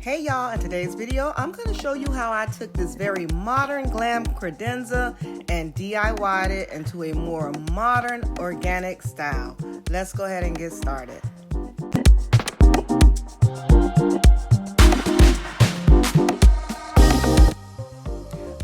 Hey y'all, in today's video, I'm going to show you how I took this very modern glam credenza and DIY'd it into a more modern organic style. Let's go ahead and get started.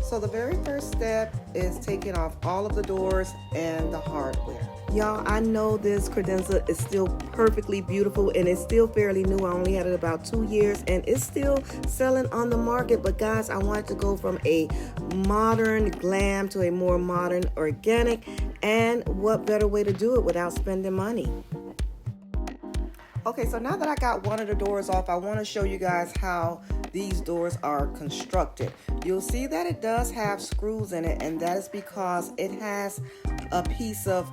So the very first step is taking off all of the doors and the hardware. Y'all, I know this credenza is still perfectly beautiful and it's still fairly new. I only had it about 2 years and it's still selling on the market. But guys, I wanted to go from a modern glam to a more modern organic. And what better way to do it without spending money? Okay, so now that I got one of the doors off, I want to show you guys how these doors are constructed. You'll see that it does have screws in it, and that is because it has a piece of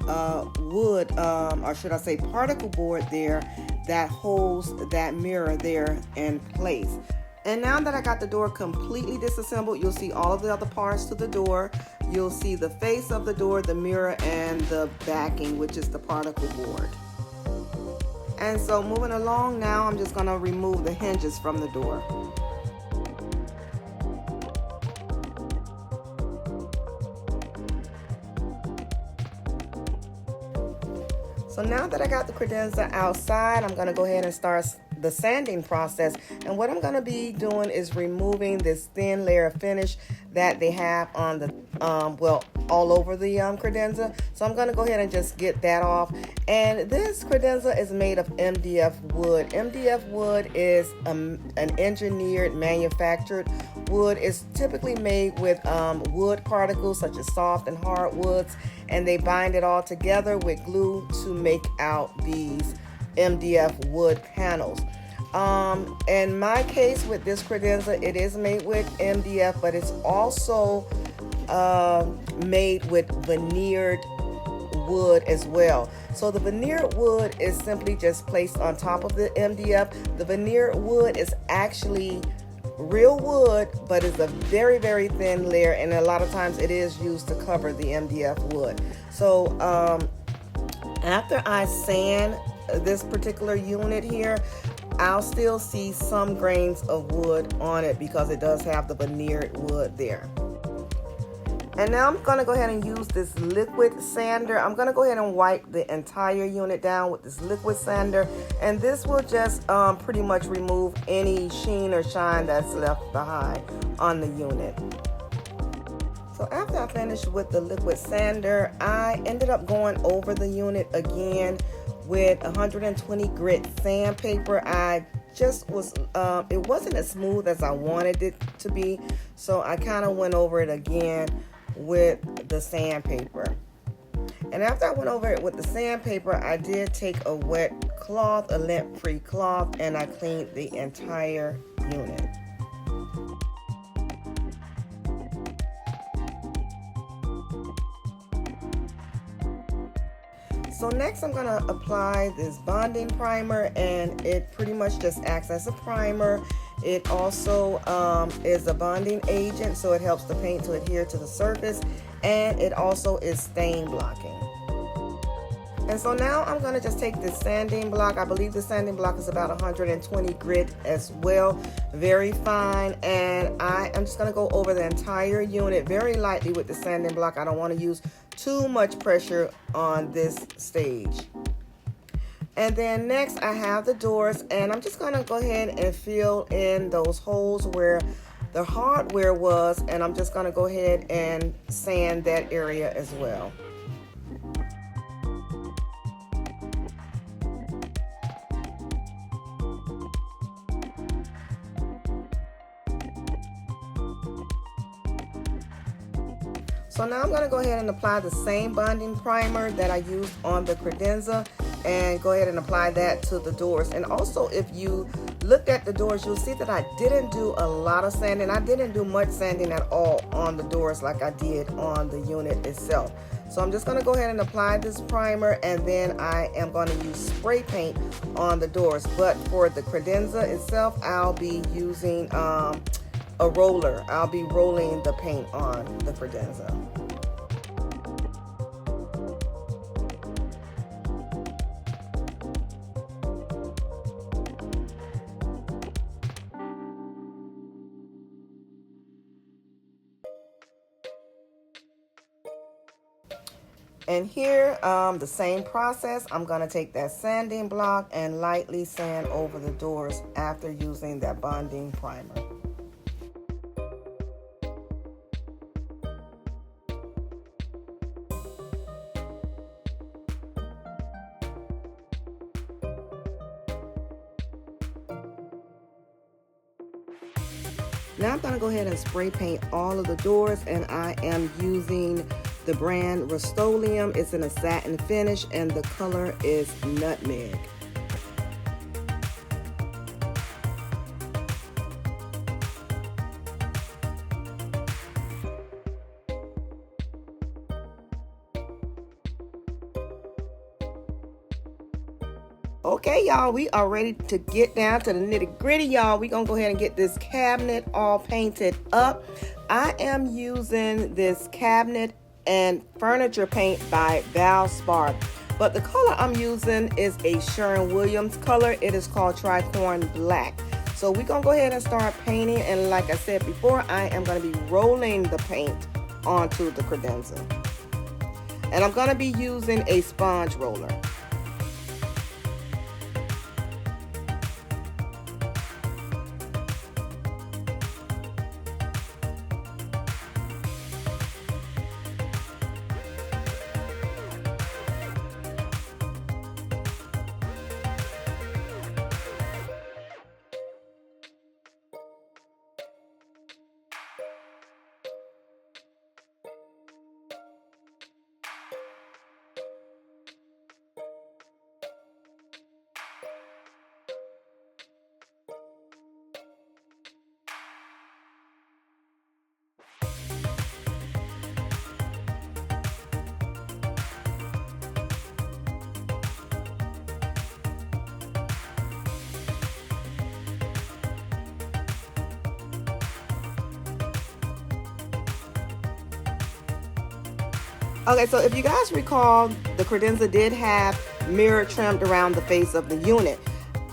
wood, or should I say particle board there, that holds that mirror there in place. And now that I got the door completely disassembled, you'll see all of the other parts to the door. You'll see the face of the door, the mirror, and the backing, which is the particle board. And so moving along now, I'm just going to remove the hinges from the door. So now that I got the credenza outside, I'm going to go ahead and start the sanding process. And what I'm going to be doing is removing this thin layer of finish that they have on the, all over the credenza. So I'm going to go ahead and just get that off. And this credenza is made of MDF wood. MDF wood is an engineered manufactured wood. It's typically made with wood particles such as soft and hard woods, and they bind it all together with glue to make out these MDF wood panels. In my case with this credenza, it is made with MDF, but it's also made with veneered wood as well. So the veneered wood is simply just placed on top of the MDF. The veneered wood is actually real wood, but it's a very, very thin layer, and a lot of times it is used to cover the MDF wood. So after I sand this particular unit here, I'll still see some grains of wood on it because it does have the veneered wood there. And now I'm going to go ahead and use this liquid sander. I'm going to go ahead and wipe the entire unit down with this liquid sander. And this will just pretty much remove any sheen or shine that's left behind on the unit. So after I finished with the liquid sander, I ended up going over the unit again with 120 grit sandpaper. I just was, it wasn't as smooth as I wanted it to be. So I kind of went over it again with the sandpaper. And after I went over it with the sandpaper, I did take a wet cloth, a lint-free cloth, and I cleaned the entire unit. So next I'm going to apply this bonding primer, and it pretty much just acts as a primer. It also is a bonding agent, so it helps the paint to adhere to the surface, and it also is stain blocking. And so now I'm going to just take this sanding block. I believe the sanding block is about 120 grit as well, very fine, and I am just going to go over the entire unit very lightly with the sanding block. I don't want to use too much pressure on this stage. And then next I have the doors, and I'm just going to go ahead and fill in those holes where the hardware was, and I'm just going to go ahead and sand that area as well. So now I'm going to go ahead and apply the same bonding primer that I used on the credenza, and go ahead and apply that to the doors. And also, if you looked at the doors, you'll see that I didn't do a lot of sanding. I didn't do much sanding at all on the doors like I did on the unit itself. So I'm just going to go ahead and apply this primer, and then I am going to use spray paint on the doors. But for the credenza itself, I'll be using a roller. I'll be rolling the paint on the credenza. And here, the same process, I'm going to take that sanding block and lightly sand over the doors after using that bonding primer. Now I'm going to go ahead and spray paint all of the doors, and I am using the brand Rust-Oleum. It's in a satin finish and the color is nutmeg. Okay, y'all, we are ready to get down to the nitty gritty, y'all. We're gonna go ahead and get this cabinet all painted up. I am using this cabinet and furniture paint by Valspar, but the color I'm using is a Sherwin-Williams color. It is called Tricorn Black. So we're gonna go ahead and start painting, and like I said before, I am gonna be rolling the paint onto the credenza. And I'm gonna be using a sponge roller. Okay, so if you guys recall, the credenza did have mirror trimmed around the face of the unit.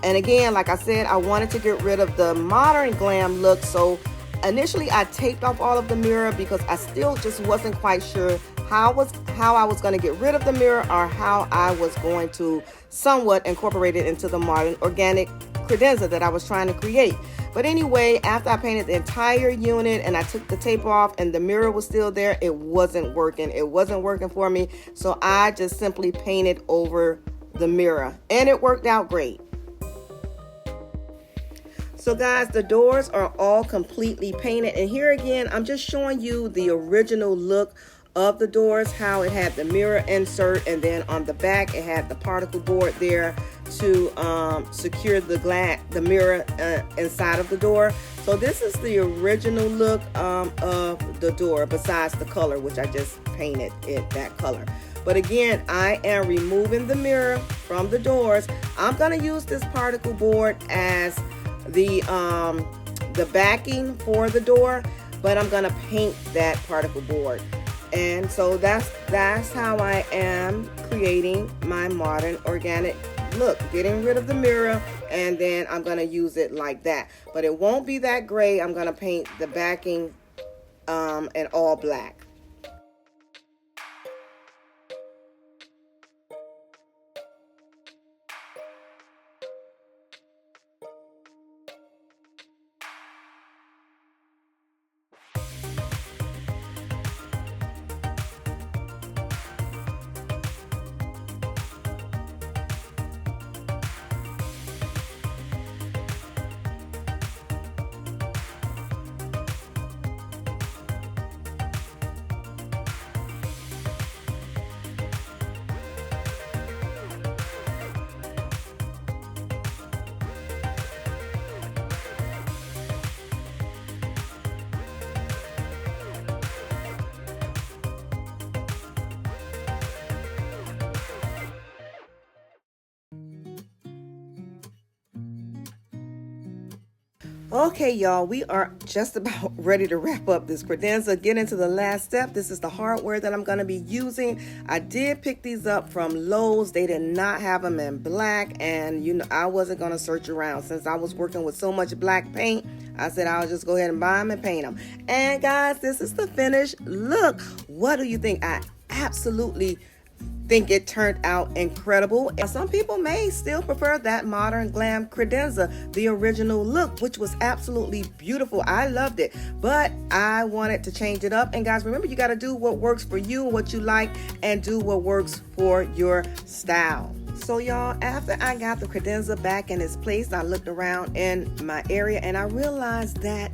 And again, like I said, I wanted to get rid of the modern glam look. So initially I taped off all of the mirror because I still just wasn't quite sure how I was going to get rid of the mirror, or how I was going to somewhat incorporate it into the modern organic credenza that I was trying to create. But anyway, after I painted the entire unit and I took the tape off and the mirror was still there, it wasn't working. It wasn't working for me. So I just simply painted over the mirror, and it worked out great. So guys, the doors are all completely painted, and here again, I'm just showing you the original look of the doors, how it had the mirror insert, and then on the back it had the particle board there to secure the mirror inside of the door. So this is the original look of the door, besides the color, which I just painted it that color. But again, I am removing the mirror from the doors. I'm going to use this particle board as the backing for the door, but I'm going to paint that particle board. And so that's how I am creating my modern organic look, getting rid of the mirror, and then I'm going to use it like that. But it won't be that gray. I'm going to paint the backing in all black. Okay, y'all, we are just about ready to wrap up this credenza, get into the last step. This is the hardware that I'm going to be using. I did pick these up from Lowe's. They did not have them in black, and you know, I wasn't going to search around. Since I was working with so much black paint, I said I'll just go ahead and buy them and paint them. And guys, this is the finished look. What do you think? I absolutely think it turned out incredible. Some people may still prefer that Modern Glam credenza, the original look, which was absolutely beautiful. I loved it, but I wanted to change it up. And guys, remember, you got to do what works for you, what you like, and do what works for your style. So y'all, after I got the credenza back in its place, I looked around in my area and I realized that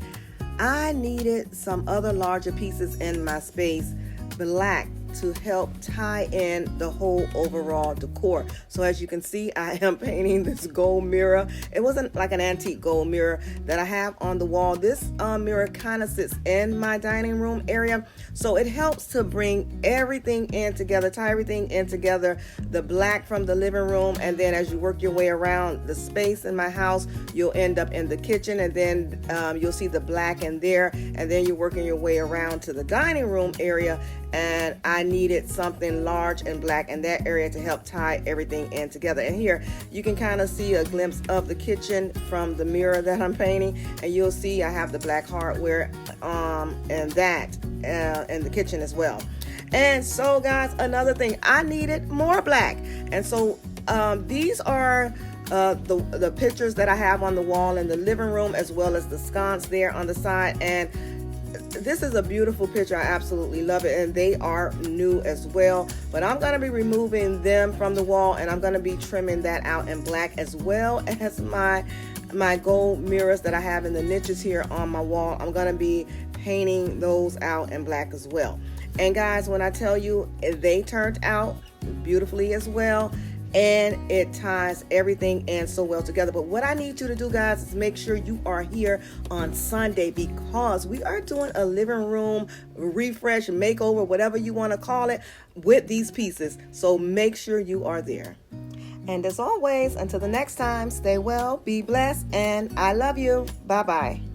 I needed some other larger pieces in my space, black, to help tie in the whole overall decor. So as you can see, I am painting this gold mirror. It wasn't like an antique gold mirror that I have on the wall. This mirror kind of sits in my dining room area, so it helps to bring everything in together, tie everything in together, the black from the living room, and then as you work your way around the space in my house, you'll end up in the kitchen, and then you'll see the black in there, and then you're working your way around to the dining room area. And I needed something large and black in that area to help tie everything in together. And here you can kind of see a glimpse of the kitchen from the mirror that I'm painting, and you'll see I have the black hardware and that in the kitchen as well. And so guys, another thing, I needed more black, and so these are the pictures that I have on the wall in the living room, as well as the sconce there on the side. And this is a beautiful picture. I absolutely love it, and they are new as well. But I'm going to be removing them from the wall, and I'm going to be trimming that out in black, as well as my gold mirrors that I have in the niches here on my wall. I'm going to be painting those out in black as well. And guys, when I tell you, they turned out beautifully as well, and it ties everything in so well together. But what I need you to do, guys, is make sure you are here on Sunday, because we are doing a living room refresh, makeover, whatever you want to call it, with these pieces. So make sure you are there. And as always, until the next time, stay well, be blessed, and I love you. Bye-bye.